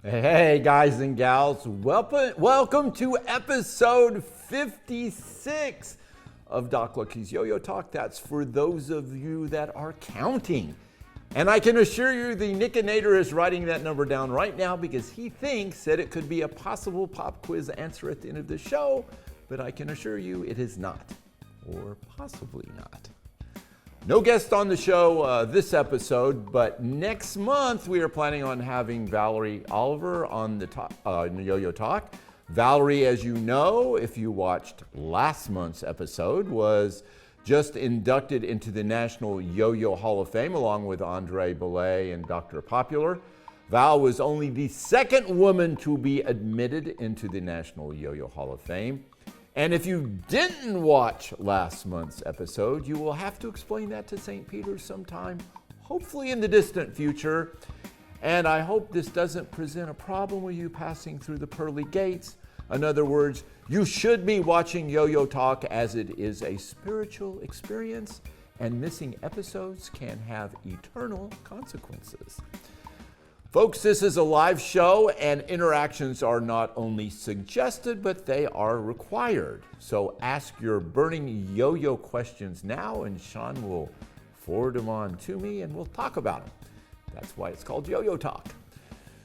Hey guys and gals, welcome to episode 56 of Doc Lucky's Yo-Yo Talk. That's for those of you that are counting. And I can assure you the Nickinator is writing that number down right now because he thinks that it could be a possible pop quiz answer at the end of the show, but I can assure you it is not, or possibly not. No guest on the show this episode, but next month we are planning on having Valerie Oliver on the Yo-Yo Talk. Valerie, as you know, if you watched last month's episode, was just inducted into the National Yo-Yo Hall of Fame along with Andre Belay and Dr. Popular. Val was only the second woman to be admitted into the National Yo-Yo Hall of Fame. And if you didn't watch last month's episode, you will have to explain that to St. Peter's sometime, hopefully in the distant future. And I hope this doesn't present a problem with you passing through the pearly gates. In other words, you should be watching Yo-Yo Talk as it is a spiritual experience, and missing episodes can have eternal consequences. Folks, this is a live show, and interactions are not only suggested, but they are required. So ask your burning yo-yo questions now, and Sean will forward them on to me, and we'll talk about them. That's why it's called Yo-Yo Talk.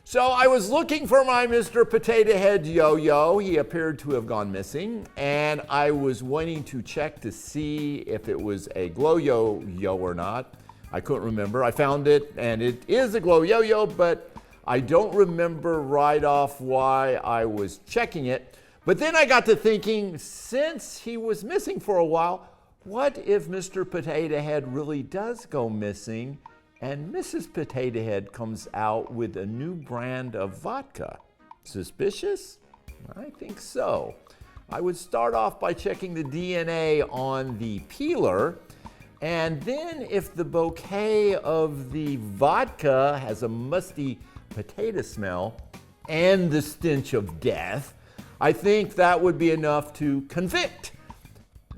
So I was looking for my Mr. Potato Head Yo-Yo. He appeared to have gone missing, and I was waiting to check to see if it was a glow yo-yo or not. I couldn't remember. I found it, and it is a glow yo-yo, but I don't remember right off why I was checking it. But then I got to thinking, since he was missing for a while, what if Mr. Potato Head really does go missing and Mrs. Potato Head comes out with a new brand of vodka? Suspicious? I think so. I would start off by checking the DNA on the peeler. And then if the bouquet of the vodka has a musty potato smell and the stench of death, I think that would be enough to convict.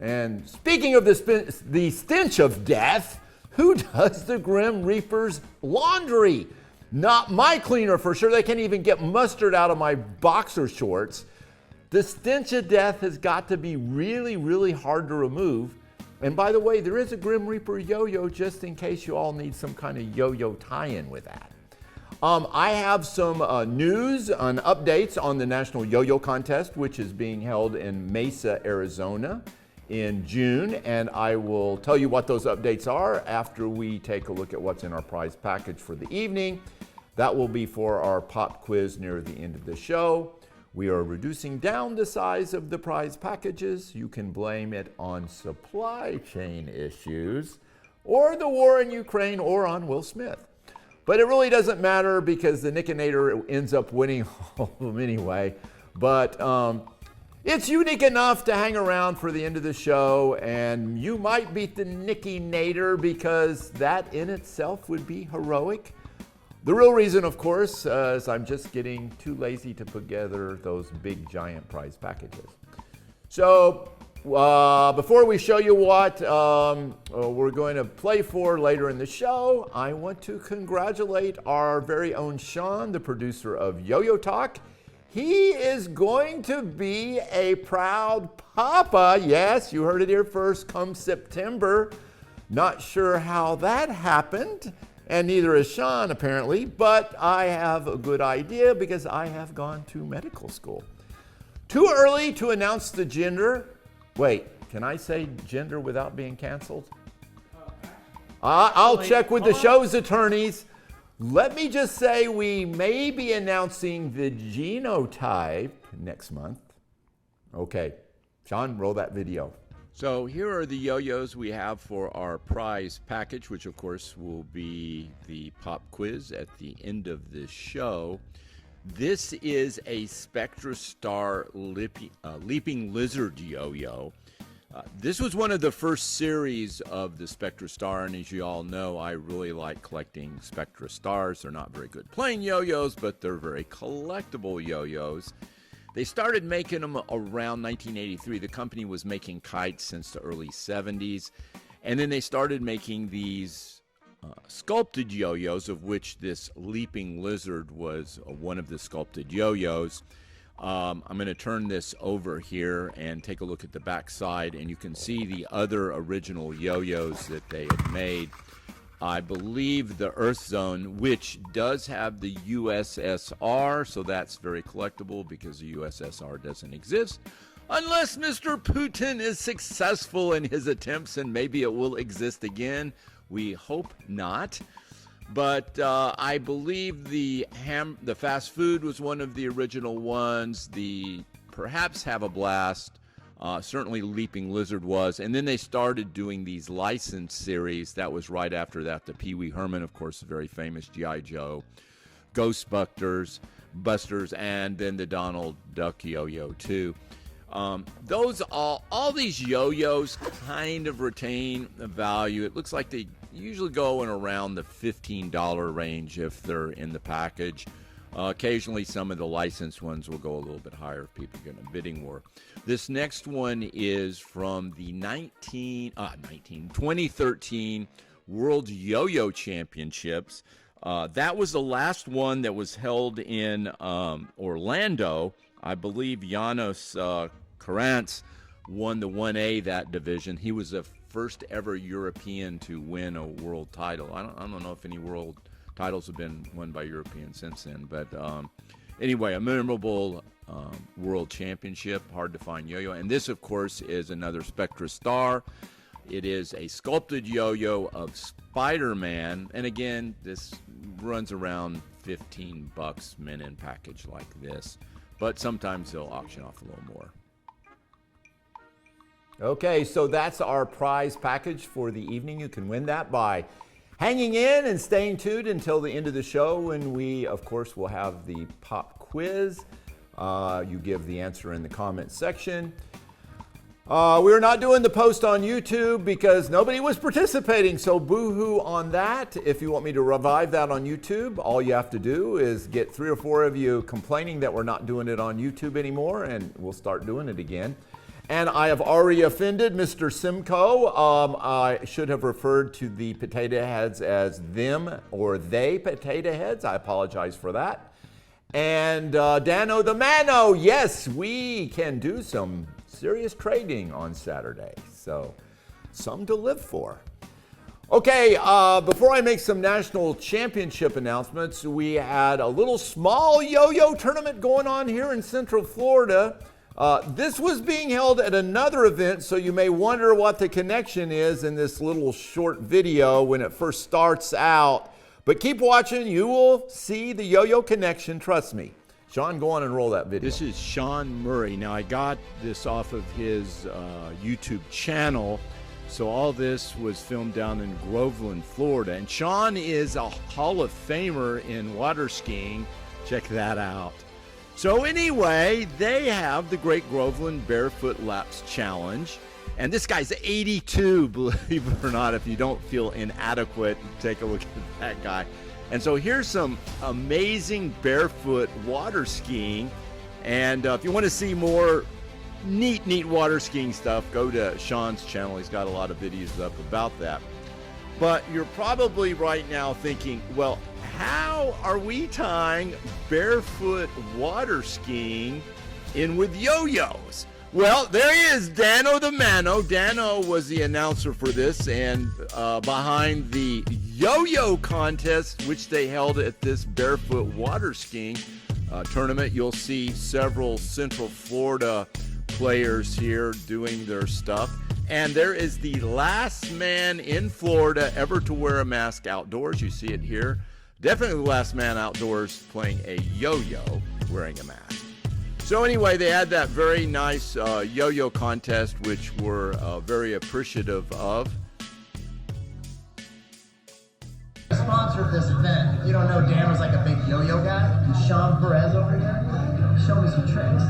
And speaking of the stench of death, who does the Grim Reaper's laundry? Not my cleaner for sure. They can't even get mustard out of my boxer shorts. The stench of death has got to be really, really hard to remove. And by the way, there is a Grim Reaper yo-yo just in case you all need some kind of yo-yo tie-in with that. I have some news and updates on the National Yo-Yo Contest, which is being held in Mesa, Arizona in June. And I will tell you what those updates are after we take a look at what's in our prize package for the evening. That will be for our pop quiz near the end of the show. We are reducing down the size of the prize packages. You can blame it on supply chain issues, or the war in Ukraine, or on Will Smith. But it really doesn't matter because the Nickinator ends up winning all of them anyway. But it's unique enough to hang around for the end of the show, and you might beat the Nickinator because that in itself would be heroic. The real reason, of course, is I'm just getting too lazy to put together those big, giant prize packages. So before we show you what we're going to play for later in the show, I want to congratulate our very own Sean, the producer of Yo-Yo Talk. He is going to be a proud papa. Yes, you heard it here first, come September. Not sure how that happened. And neither is Sean, apparently, but I have a good idea because I have gone to medical school. Too early to announce the gender. Wait, can I say gender without being canceled? I'll check with the show's attorneys. Let me just say we may be announcing the genotype next month. Okay, Sean, roll that video. So here are the yo-yos we have for our prize package, which of course will be the pop quiz at the end of this show. This is a Spectra Star Leaping Lizard yo-yo. This was one of the first series of the Spectra Star, and as you all know, I really like collecting Spectra Stars. They're not very good playing yo-yos, but they're very collectible yo-yos. They started making them around 1983. The company was making kites since the early 70s. And then they started making these sculpted yo-yos, of which this leaping lizard was one of the sculpted yo-yos. I'm going to turn this over here and take a look at the back side, and you can see the other original yo-yos that they had made. I believe the Earth Zone, which does have the USSR, so that's very collectible because the USSR doesn't exist unless Mr. Putin is successful in his attempts, and maybe it will exist again. We hope not. But I believe the fast food was one of the original ones. The perhaps Have a Blast, certainly Leaping Lizard was. And then they started doing these licensed series. That was right after that. The Pee Wee Herman, of course, the very famous G.I. Joe, Ghostbusters, and then the Donald Duck yo-yo too. Those all these yo-yos kind of retain a value. It looks like they usually go in around the $15 range if they're in the package. Occasionally some of the licensed ones will go a little bit higher if people get in a bidding war. This next one is from the 2013 World Yo-Yo Championships. That was the last one that was held in Orlando. I believe Janos Karants won the 1A that division. He was the first ever European to win a world title. I don't know if any world titles have been won by Europeans since then, but anyway, a memorable world championship, hard to find yo-yo. And this, of course, is another Spectra Star. It is a sculpted yo-yo of Spider-Man, and again, this runs around $15 mint in package like this, but sometimes they'll auction off a little more. Okay, so that's our prize package for the evening. You can win that by hanging in and staying tuned until the end of the show, when we, of course, will have the pop quiz. You give the answer in the comment section. We're not doing the post on YouTube because nobody was participating, so boo-hoo on that. If you want me to revive that on YouTube, all you have to do is get 3 or 4 of you complaining that we're not doing it on YouTube anymore, and we'll start doing it again. And I have already offended Mr. Simcoe. I should have referred to the potato heads as them or they potato heads. I apologize for that. And Dano the Mano, yes, we can do some serious trading on Saturday. So, some to live for. Okay, before I make some national championship announcements, we had a little small yo-yo tournament going on here in Central Florida. This was being held at another event, so you may wonder what the connection is in this little short video when it first starts out. But keep watching, you will see the yo-yo connection, trust me. Sean, go on and roll that video. This is Sean Murray. Now, I got this off of his YouTube channel. So all this was filmed down in Groveland, Florida. And Sean is a Hall of Famer in water skiing. Check that out. So anyway, they have the Great Groveland Barefoot Laps Challenge. And this guy's 82, believe it or not. If you don't feel inadequate, take a look at that guy. And so here's some amazing barefoot water skiing. And if you want to see more neat water skiing stuff, go to Sean's channel. He's got a lot of videos up about that. But you're probably right now thinking, well, how are we tying barefoot water skiing in with yo-yos? Well, there he is, Dano the Mano. Dano was the announcer for this, and behind the yo-yo contest, which they held at this barefoot water skiing tournament, you'll see several Central Florida players here doing their stuff. And there is the last man in Florida ever to wear a mask outdoors. You see it here. Definitely the last man outdoors playing a yo-yo wearing a mask. So anyway, they had that very nice yo-yo contest, which we're very appreciative of. Sponsor of this event. If you don't know, Dan was like a big yo-yo guy. And Sean Perez over here, show me some tricks.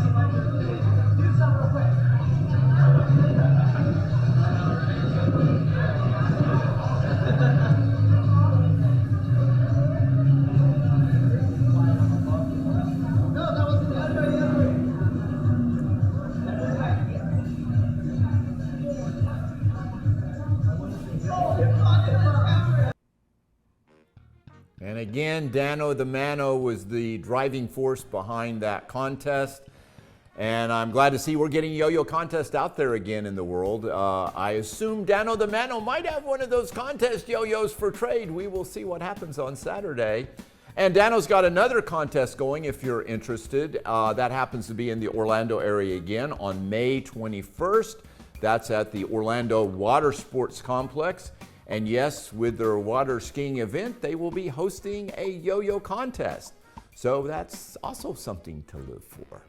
again. Dano the Mano was the driving force behind that contest. And I'm glad to see we're getting yo-yo contest out there again in the world. I assume Dano the Mano might have one of those contest yo-yos for trade. We will see what happens on Saturday. And Dano's got another contest going if you're interested. That happens to be in the Orlando area again on May 21st. That's at the Orlando Water Sports Complex. And yes, with their water skiing event, they will be hosting a yo-yo contest. So that's also something to live for.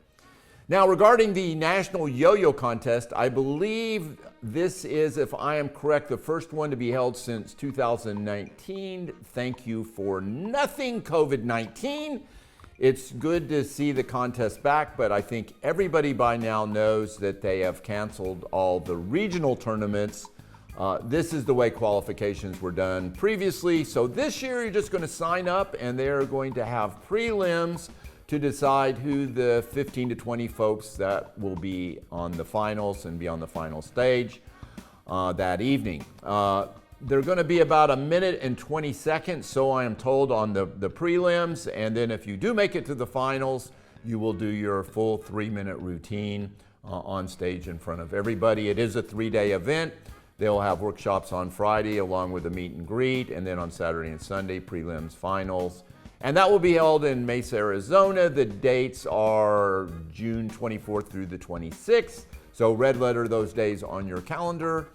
Now, regarding the National Yo-Yo Contest, I believe this is, if I am correct, the first one to be held since 2019. Thank you for nothing, COVID-19. It's good to see the contest back, but I think everybody by now knows that they have canceled all the regional tournaments. This is the way qualifications were done previously. So this year, you're just going to sign up, and they're going to have prelims to decide who the 15 to 20 folks that will be on the finals and be on the final stage that evening. They're going to be about 1 minute and 20 seconds, so I am told, on the prelims. And then if you do make it to the finals, you will do your full 3-minute routine on stage in front of everybody. It is a 3-day event. They'll have workshops on Friday along with a meet and greet, and then on Saturday and Sunday, prelims, finals. And that will be held in Mesa, Arizona. The dates are June 24th through the 26th. So red letter those days on your calendar.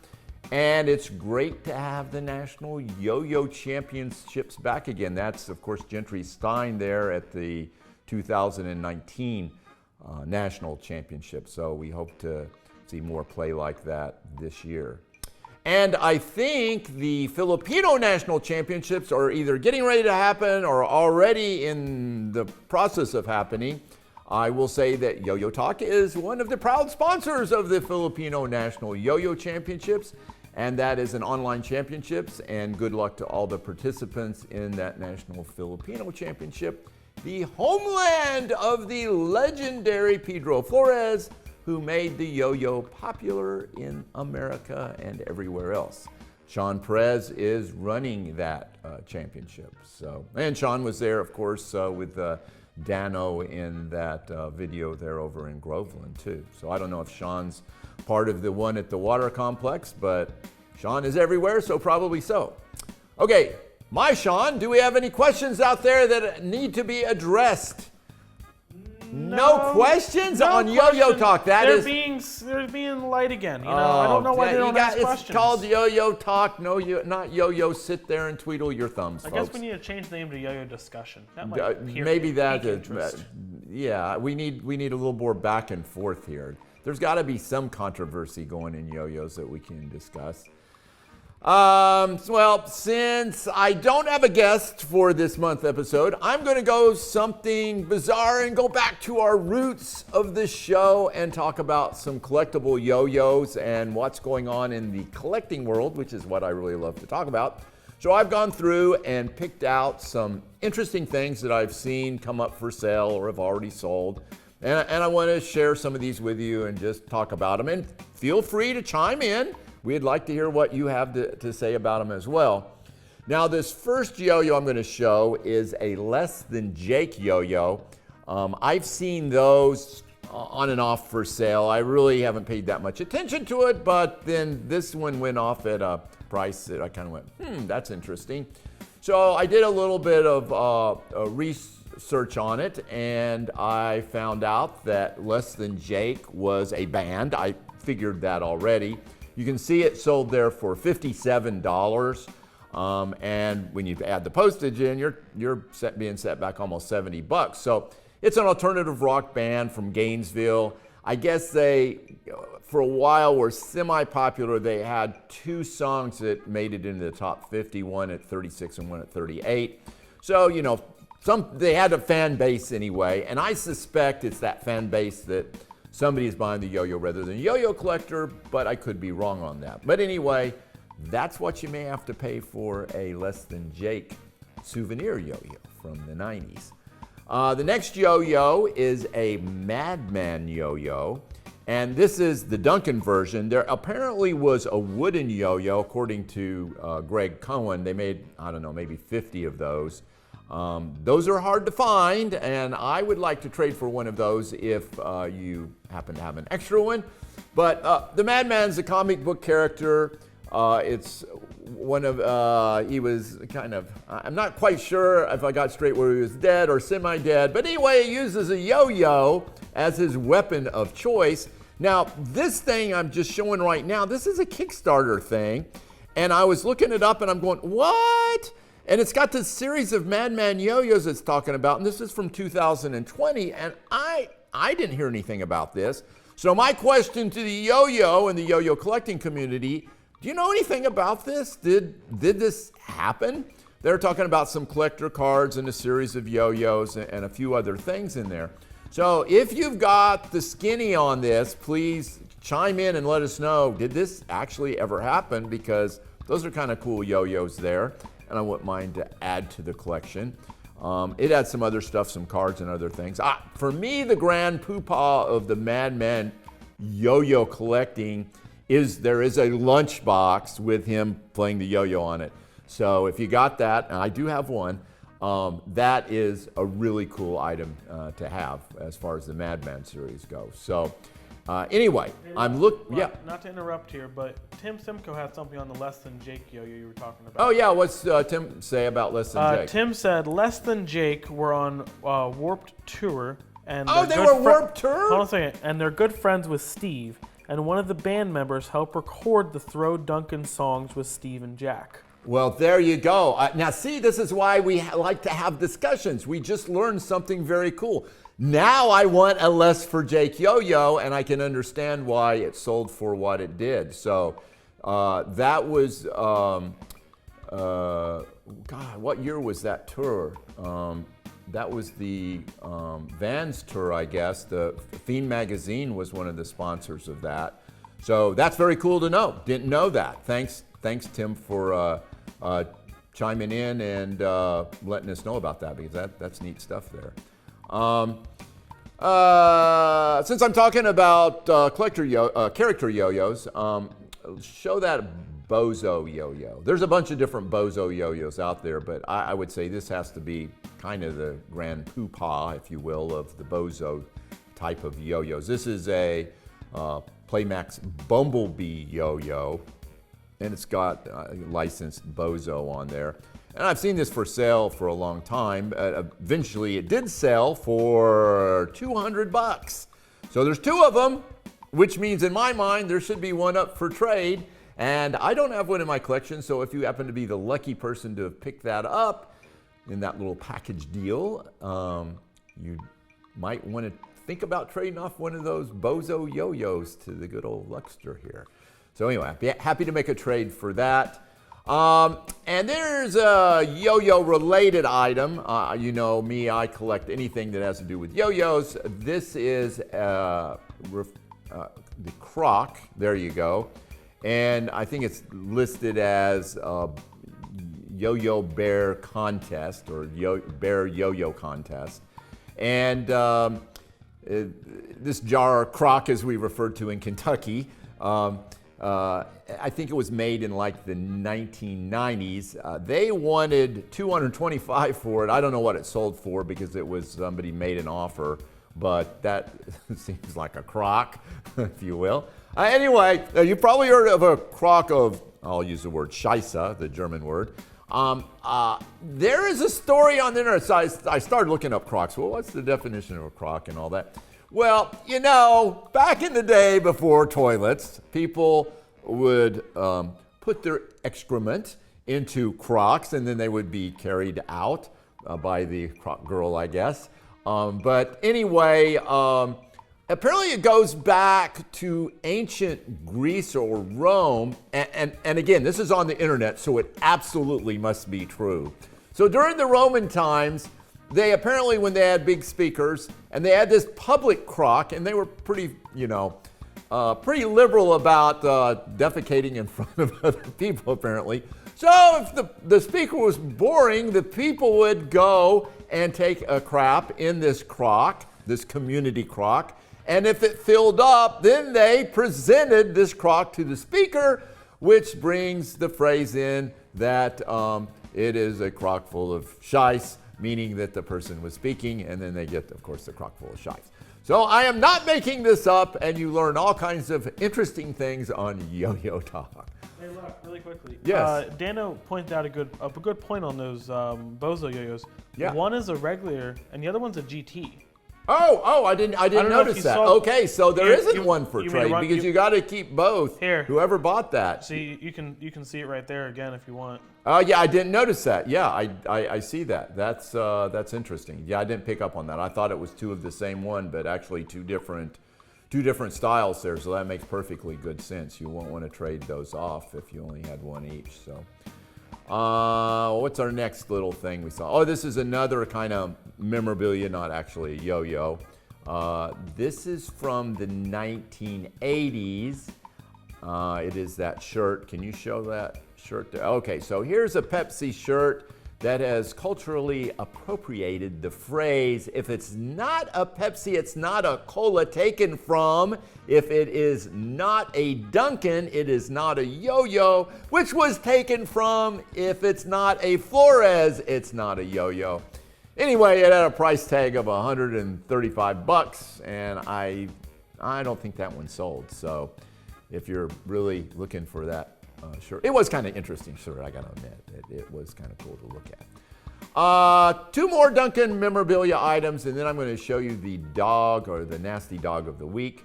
And it's great to have the National Yo-Yo Championships back again. That's, of course, Gentry Stein there at the 2019 National Championship. So we hope to see more play like that this year. And I think the Filipino National Championships are either getting ready to happen or already in the process of happening. I will say that Yo-Yo Talk is one of the proud sponsors of the Filipino National Yo-Yo Championships, and that is an online championships, and good luck to all the participants in that National Filipino Championship, the homeland of the legendary Pedro Flores, who made the yo-yo popular in America and everywhere else. Sean Perez is running that championship. And Sean was there, of course, with Dano in that video there over in Groveland, too. So I don't know if Sean's part of the one at the water complex, but Sean is everywhere, so probably so. Okay, my Sean, do we have any questions out there that need to be addressed? No questions on Yo-Yo Talk. They're being light again. I don't know why they don't ask questions. It's called Yo-Yo Talk. No, not Yo-Yo. Sit there and tweedle your thumbs, folks. I guess we need to change the name to Yo-Yo Discussion. That might maybe that. Yeah, we need a little more back and forth here. There's got to be some controversy going in yo-yos that we can discuss. Well, since I don't have a guest for this month episode, I'm going to go something bizarre and go back to our roots of the show and talk about some collectible yo-yos and what's going on in the collecting world, which is what I really love to talk about. So I've gone through and picked out some interesting things that I've seen come up for sale or have already sold. And I want to share some of these with you and just talk about them. And feel free to chime in. We'd like to hear what you have to say about them as well. Now, this first yo-yo I'm going to show is a Less Than Jake yo-yo. I've seen those on and off for sale. I really haven't paid that much attention to it, but then this one went off at a price that I kind of went, that's interesting. So I did a little bit of research on it, and I found out that Less Than Jake was a band. I figured that already. You can see it sold there for $57, and when you add the postage in, you're being set back almost $70. So it's an alternative rock band from Gainesville. I guess they, for a while, were semi-popular. They had two songs that made it into the top 50, one at 36 and one at 38. So, they had a fan base anyway, and I suspect it's that fan base that somebody is buying the yo-yo rather than a yo-yo collector, but I could be wrong on that. But anyway, that's what you may have to pay for a Less Than Jake souvenir yo-yo from the 90s. The next yo-yo is a Madman yo-yo, and this is the Duncan version. There apparently was a wooden yo-yo, according to Greg Cohen. They made, I don't know, maybe 50 of those. Those are hard to find, and I would like to trade for one of those if you happen to have an extra one. But the Madman's a comic book character. It's one of, he was kind of, I'm not quite sure if I got straight where he was dead or semi-dead, but anyway, he uses a yo-yo as his weapon of choice. Now, this thing I'm just showing right now, this is a Kickstarter thing, and I was looking it up and I'm going, what? And it's got this series of Madman yo-yos it's talking about, and this is from 2020, and I didn't hear anything about this. So my question to the yo-yo and the yo-yo collecting community, do you know anything about this? Did this happen? They're talking about some collector cards and a series of yo-yos and a few other things in there. So if you've got the skinny on this, please chime in and let us know, did this actually ever happen? Because those are kind of cool yo-yos there, and I wouldn't mind to add to the collection. It had some other stuff, some cards and other things. For me, the grand poopah of the Madman yo-yo collecting there is a lunchbox with him playing the yo-yo on it. So if you got that, and I do have one, that is a really cool item to have as far as the Madman series goes. So anyway, Not to interrupt here, but Tim Simcoe had something on the Less Than Jake yo-yo you were talking about. Oh yeah, what's Tim say about Less Than Jake? Tim said Less Than Jake were on Warped Tour. And they were Warped Tour? Hold on a second. And they're good friends with Steve. And one of the band members helped record the Throw Duncan songs with Steve and Jack. Well, there you go. Now, see, this is why we like to have discussions. We just learned something very cool. Now I want a Less for Jake yo-yo, and I can understand why it sold for what it did. So that was, God, what year was that tour? That was the Vans tour, I guess. The Fiend magazine was one of the sponsors of that. So that's very cool to know. Didn't know that. Thanks, Tim, for chiming in and letting us know about that, because that's neat stuff there. Since I'm talking about character yo-yos, show that Bozo yo-yo. There's a bunch of different Bozo yo-yos out there, but I would say this has to be kind of the grand poopah, if you will, of the Bozo type of yo-yos. This is a Playmax Bumblebee yo-yo, and it's got licensed Bozo on there. And I've seen this for sale for a long time. Eventually, it did sell for $200. So there's two of them, which means in my mind there should be one up for trade. And I don't have one in my collection, so if you happen to be the lucky person to pick that up in that little package deal, you might want to think about trading off one of those Bozo yo-yos to the good old Luxter here. So anyway, I'd be happy to make a trade for that. And there's a yo-yo related item. You know me, I collect anything that has to do with yo-yos. This is the Croc. There you go. And I think it's listed as Yo-Yo Bear Contest, or Bear Yo-Yo Contest. And this jar, Croc as we referred to in Kentucky, I think it was made in like the 1990s. They wanted $225 for it. I don't know what it sold for, because it was somebody made an offer, but that seems like a crock, if you will. Anyway, you probably heard of a crock of, I'll use the word Scheisse, the German word. There is a story on the internet. So I started looking up crocks. Well, what's the definition of a crock and all that? Well, you know, back in the day before toilets, people would put their excrement into crocks, and then they would be carried out by the crock girl, I guess. But anyway, apparently it goes back to ancient Greece or Rome. And again, this is on the internet, so it absolutely must be true. So during the Roman times, they apparently, when they had big speakers, and they had this public crock, and they were pretty, pretty liberal about defecating in front of other people, apparently. So if the speaker was boring, the people would go and take a crap in this crock, this community crock. And if it filled up, then they presented this crock to the speaker, which brings the phrase in that it is a crock full of shice, meaning that the person was speaking, and then they get, of course, the crock full of shives. So I am not making this up, and you learn all kinds of interesting things on Yo-Yo Talk. Hey, look, really quickly. Yes. Dano pointed out a good point on those Bozo yo-yos. Yeah. One is a regular, and the other one's a GT. Oh, I didn't don't know if notice you that. saw- Okay, so there Here, isn't you- one for you trade may run- because you- you got to keep both. Here. Whoever bought that. See, you can see it right there again if you want. Oh yeah, I didn't notice that. Yeah, I see that. That's interesting. Yeah, I didn't pick up on that. I thought it was two of the same one, but actually two different styles there. So that makes perfectly good sense. You won't want to trade those off if you only had one each. So, what's our next little thing we saw? Oh, this is another kind of memorabilia, not actually a yo-yo. This is from the 1980s. It is that shirt. Can you show that shirt there? Okay, so here's a Pepsi shirt that has culturally appropriated the phrase, if it's not a Pepsi, it's not a cola taken from. If it is not a Duncan, it is not a yo-yo, which was taken from, if it's not a Flores, it's not a yo-yo. Anyway, it had a price tag of $135, and I don't think that one sold. So if you're really looking for that shirt, it was kind of interesting shirt, I gotta admit. It was kind of cool to look at. Two more Duncan memorabilia items, and then I'm going to show you the dog or the nasty dog of the week.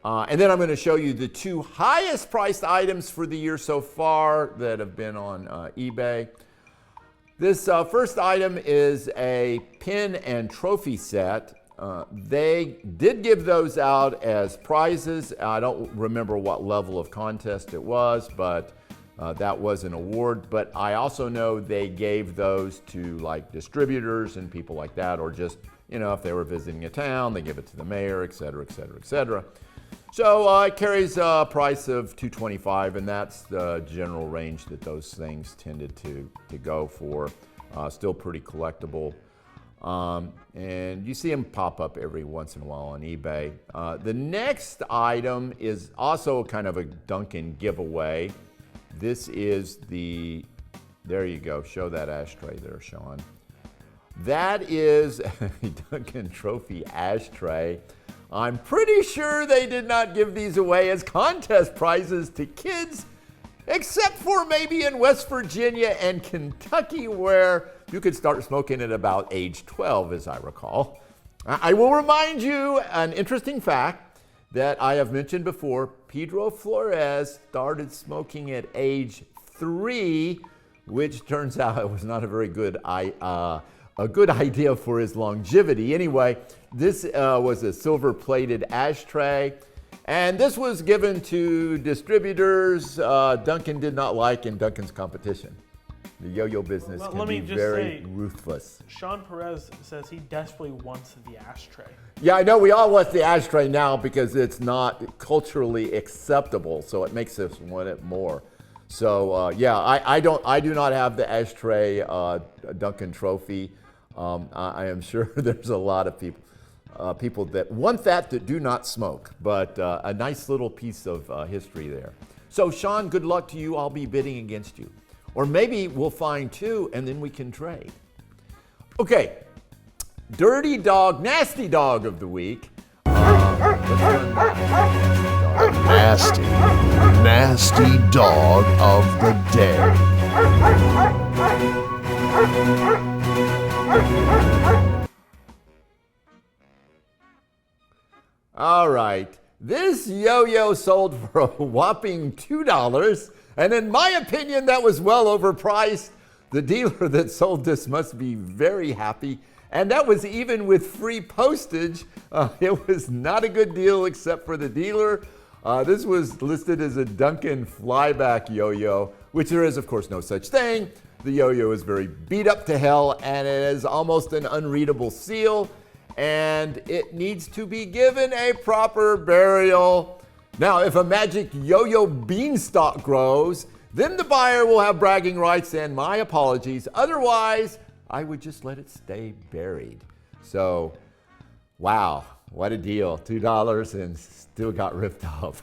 And then I'm going to show you the two highest priced items for the year so far that have been on eBay. This first item is a pin and trophy set. They did give those out as prizes. I don't remember what level of contest it was, but that was an award. But I also know they gave those to like distributors and people like that, or just, if they were visiting a town, they give it to the mayor, et cetera, et cetera, et cetera. So it carries a price of $225, and that's the general range that those things tended to go for. Still pretty collectible. And you see them pop up every once in a while on eBay. The next item is also kind of a Duncan giveaway. This is there you go, show that ashtray there, Sean. That is a Duncan Trophy ashtray. I'm pretty sure they did not give these away as contest prizes to kids, except for maybe in West Virginia and Kentucky, where you could start smoking at about age 12, as I recall. I will remind you an interesting fact that I have mentioned before. Pedro Flores started smoking at age 3, which turns out it was not a very good idea for his longevity. Anyway, this was a silver-plated ashtray. And this was given to distributors Duncan did not like in Duncan's competition. The yo-yo business can be very ruthless. Sean Perez says he desperately wants the ashtray. Yeah, I know we all want the ashtray now because it's not culturally acceptable, so it makes us want it more. So yeah, I do not have the ashtray Duncan trophy. I am sure there's a lot of people that want that do not smoke, but a nice little piece of history there. So Sean, good luck to you. I'll be bidding against you. Or maybe we'll find two and then we can trade. Okay, dirty dog, nasty dog of the week. Nasty dog of the day. All right, this yo-yo sold for a whopping $2, and in my opinion, that was well overpriced. The dealer that sold this must be very happy, and that was even with free postage. It was not a good deal except for the dealer. This was listed as a Duncan flyback yo-yo, which there is, of course, no such thing. The yo-yo is very beat up to hell, and it is almost an unreadable seal, and it needs to be given a proper burial. Now, if a magic yo-yo beanstalk grows, then the buyer will have bragging rights and my apologies. Otherwise, I would just let it stay buried. So, wow, what a deal. $2 and still got ripped off.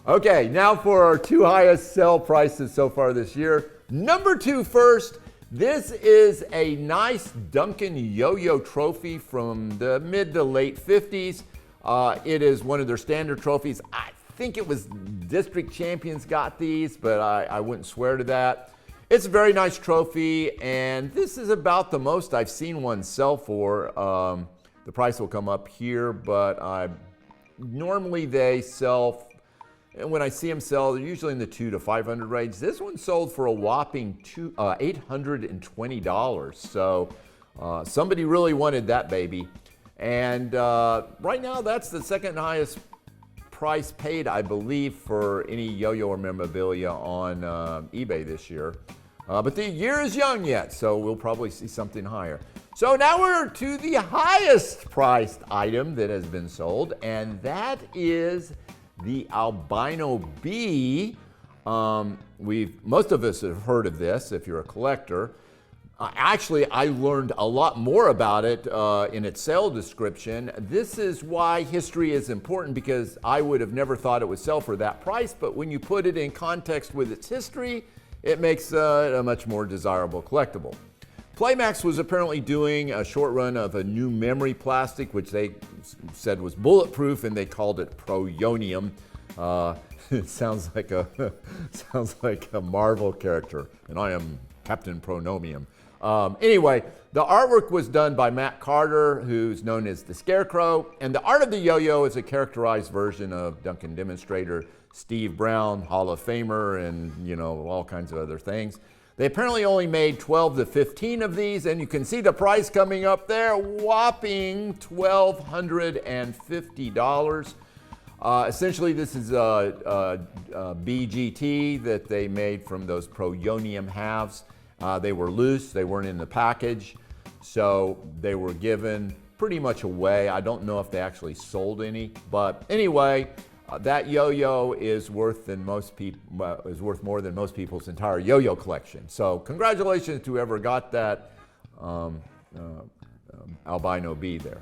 Okay, now for our two highest sell prices so far this year. Number 2 first, This is a nice Duncan yo-yo trophy from the mid to late 50s. It is one of their standard trophies. I think it was district champions got these, but I wouldn't swear to that. It's a very nice trophy, and this is about the most I've seen one sell for. The price will come up here, but normally they sell, and when I see them sell, they're usually in the $200 to $500 range. This one sold for a whopping $820. So somebody really wanted that baby. And right now, that's the second highest price paid, I believe, for any yo-yo or memorabilia on eBay this year. But the year is young yet, so we'll probably see something higher. So now we're to the highest priced item that has been sold, and that is the albino bee. Most of us have heard of this if you're a collector. Actually, I learned a lot more about it in its sale description. This is why history is important, because I would have never thought it would sell for that price, but when you put it in context with its history, it makes it a much more desirable collectible. Playmax was apparently doing a short run of a new memory plastic, which they said was bulletproof, and they called it proyonium. It sounds like a Marvel character, and I am Captain Pronomium. Anyway, the artwork was done by Matt Carter, who's known as the Scarecrow, and the art of the yo-yo is a characterized version of Duncan demonstrator Steve Brown, Hall of Famer, and all kinds of other things. They apparently only made 12 to 15 of these, and you can see the price coming up there, whopping $1,250. Essentially, this is a BGT that they made from those proyonium halves. They were loose, they weren't in the package, so they were given pretty much away. I don't know if they actually sold any, but anyway, that yo-yo is worth more than most people's entire yo-yo collection. So congratulations to whoever got that albino bee there.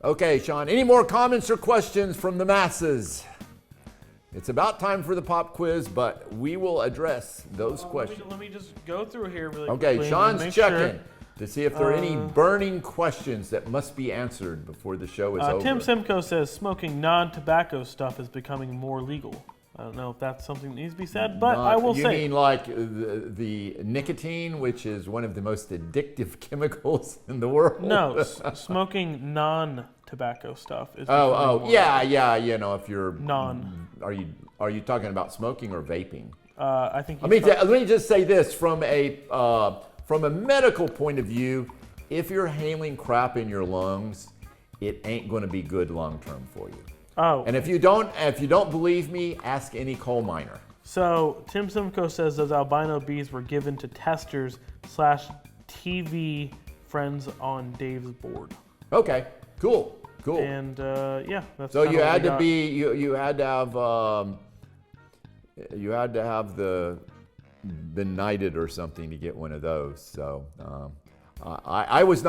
Okay, Sean, any more comments or questions from the masses? It's about time for the pop quiz, but we will address those questions. Let me just go through here really Okay, quickly. Sean's checking to see if there are any burning questions that must be answered before the show is over. Tim Simcoe says smoking non-tobacco stuff is becoming more legal. I don't know if that's something that needs to be said, but I will say. You mean like the nicotine, which is one of the most addictive chemicals in the world? No, smoking non-tobacco stuff is becoming more yeah. If you're non. Are you talking about smoking or vaping? I think. Let me just say this from a medical point of view. If you're inhaling crap in your lungs, it ain't going to be good long term for you. Oh. And if you don't believe me, ask any coal miner. So Tim Simcoe says those albino bees were given to testers / TV friends on Dave's board. Okay, cool. And that's so you had to got. be you had to have been knighted or something to get one of those. So I was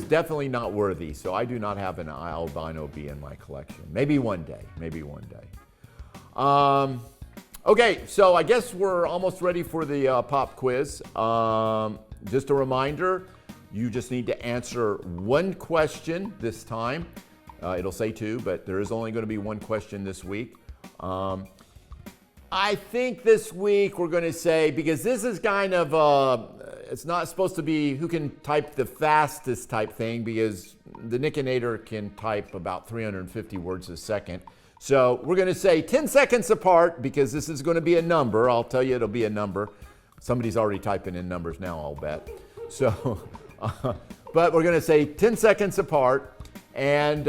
definitely not worthy. So I do not have an albino bee in my collection. Maybe one day. Okay, so I guess we're almost ready for the pop quiz. Just a reminder. You just need to answer one question this time. It'll say two, but there is only going to be one question this week. I think this week we're going to say, because this is kind of, it's not supposed to be who can type the fastest type thing, because the Nickinator can type about 350 words a second. So we're going to say 10 seconds apart, because this is going to be a number. I'll tell you it'll be a number. Somebody's already typing in numbers now, I'll bet. So, but we're going to say 10 seconds apart, and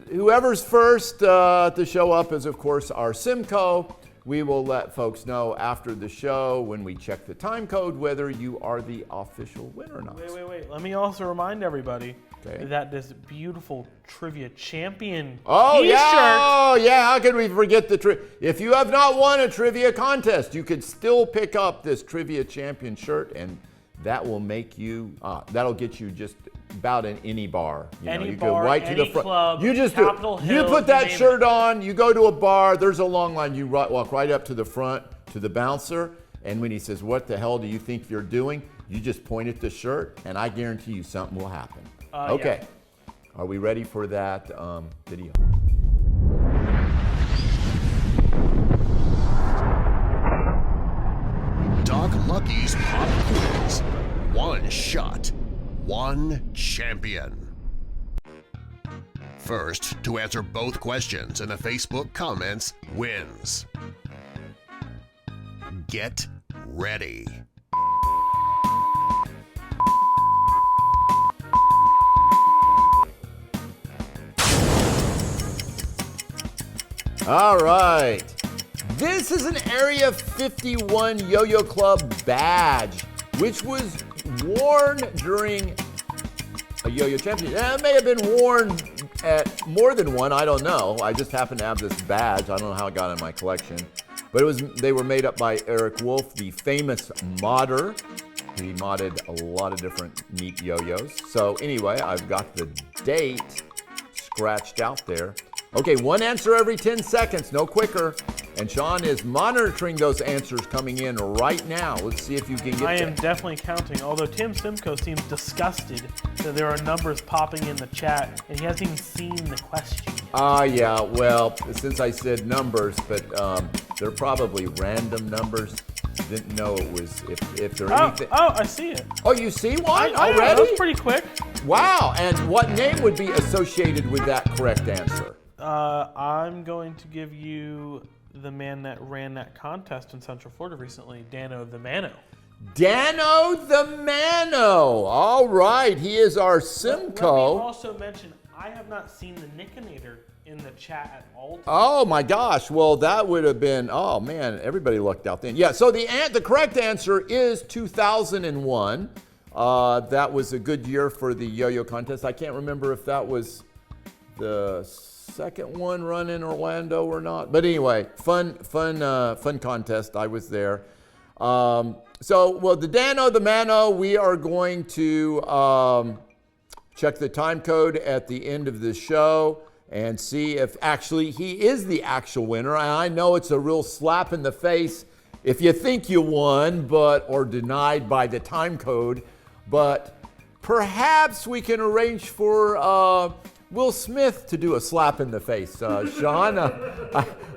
whoever's first to show up is, of course, our Simcoe. We will let folks know after the show, when we check the time code, whether you are the official winner or not. Wait. Let me also remind everybody that this beautiful Trivia Champion t-shirt. Oh, yeah. How could we forget the trivia? If you have not won a trivia contest, you could still pick up this Trivia Champion shirt, and that will make you, that'll get you just about in any bar. You go right to the front. Club, you just Capitol do. You Hill, put that shirt on. You go to a bar. There's a long line. You walk right up to the front to the bouncer. And when he says, "What the hell do you think you're doing?" you just point at the shirt, and I guarantee you something will happen. Okay. Yeah. Are we ready for that video? Doc Lucky's Pop Quiz. One shot, one champion. First to answer both questions in the Facebook comments wins. Get ready. All right. This is an Area 51 Yo-Yo Club badge, which was worn during a Yo-Yo Championship. It may have been worn at more than one, I don't know. I just happen to have this badge. I don't know how it got in my collection. But they were made up by Eric Wolf, the famous modder. He modded a lot of different neat yo-yos. So anyway, I've got the date scratched out there. Okay, one answer every 10 seconds, no quicker. And Sean is monitoring those answers coming in right now. Let's see if you can get I am definitely counting, although Tim Simcoe seems disgusted that there are numbers popping in the chat, and he hasn't even seen the question. Yeah, well, since I said numbers, but they're probably random numbers. Didn't know it was, if there anything. Oh, I see it. Oh, you see one I already? That was pretty quick. Wow, and what name would be associated with that correct answer? I'm going to give you the man that ran that contest in Central Florida recently, Dano the Mano. Dano the Mano. All right, he is our Simcoe. Let me also mention, I have not seen the Nickinator in the chat at all. Oh my gosh, well that would have been, oh man, everybody lucked out then. Yeah, so the correct answer is 2001. That was a good year for the yo-yo contest. I can't remember if that was the second one run in Orlando or not. But anyway, fun contest. I was there. Well, the Dano, the Mano, we are going to check the time code at the end of the show and see if actually he is the actual winner. And I know it's a real slap in the face if you think you won, or denied by the time code. But perhaps we can arrange for Will Smith to do a slap in the face. Sean,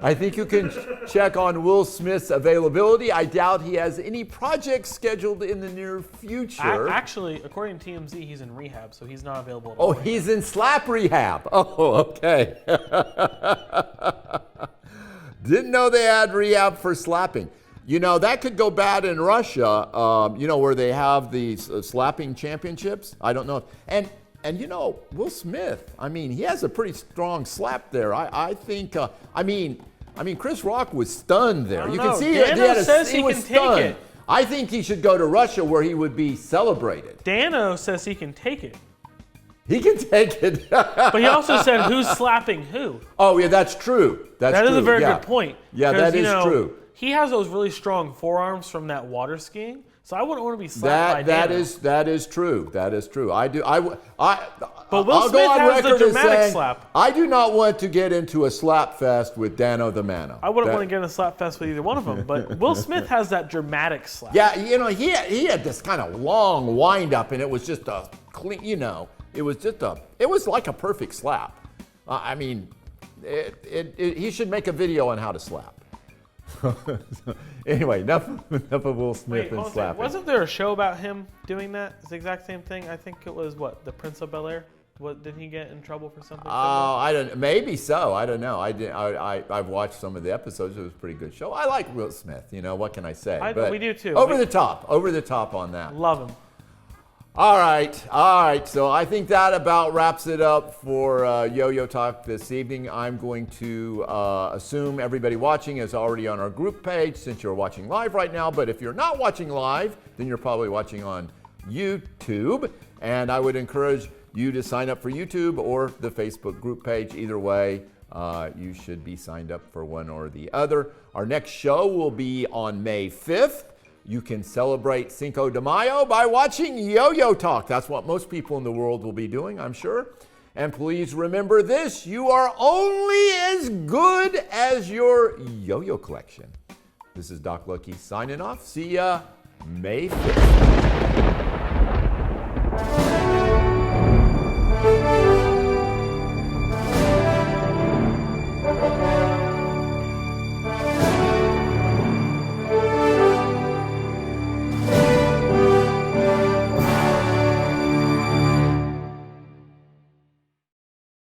I think you can check on Will Smith's availability. I doubt he has any projects scheduled in the near future. Actually, according to TMZ, he's in rehab, so he's not available at all. Oh, he's in slap rehab. Oh, okay. Didn't know they had rehab for slapping. You know, that could go bad in Russia, where they have these slapping championships. I don't know. And you know, Will Smith, I mean, he has a pretty strong slap there. I think, Chris Rock was stunned there. You can see Dano says he was can stunned. take it. I think he should go to Russia where he would be celebrated. Dano says he can take it. He can take it. But he also said, who's slapping who? Oh, yeah, that's true. That is a very good point. Yeah, that is true. He has those really strong forearms from that water skiing, so I wouldn't want to be slapped by Dano. That is true. That is true. But Will I'll Smith go on has the record as dramatic saying, slap. I do not want to get into a slap fest with Dano the Mano. I wouldn't want to get in a slap fest with either one of them, but Will Smith has that dramatic slap. Yeah, you know, he had this kind of long wind up, and it was just a clean, it was like a perfect slap. He should make a video on how to slap. Anyway, enough of Will Smith and slapping. Wasn't there a show about him doing that? It's the exact same thing. I think it was the Prince of Bel-Air. Didn't he get in trouble for something? I don't. Maybe so. I don't know. I've watched some of the episodes. It was a pretty good show. I like Will Smith. You know, what can I say? We do too. Over the top on that. Love him. All right. So I think that about wraps it up for Yo-Yo Talk this evening. I'm going to assume everybody watching is already on our group page since you're watching live right now. But if you're not watching live, then you're probably watching on YouTube. And I would encourage you to sign up for YouTube or the Facebook group page. Either way, you should be signed up for one or the other. Our next show will be on May 5th. You can celebrate Cinco de Mayo by watching Yo-Yo Talk. That's what most people in the world will be doing, I'm sure. And please remember this, you are only as good as your yo-yo collection. This is Doc Lucky signing off. See ya May 5th.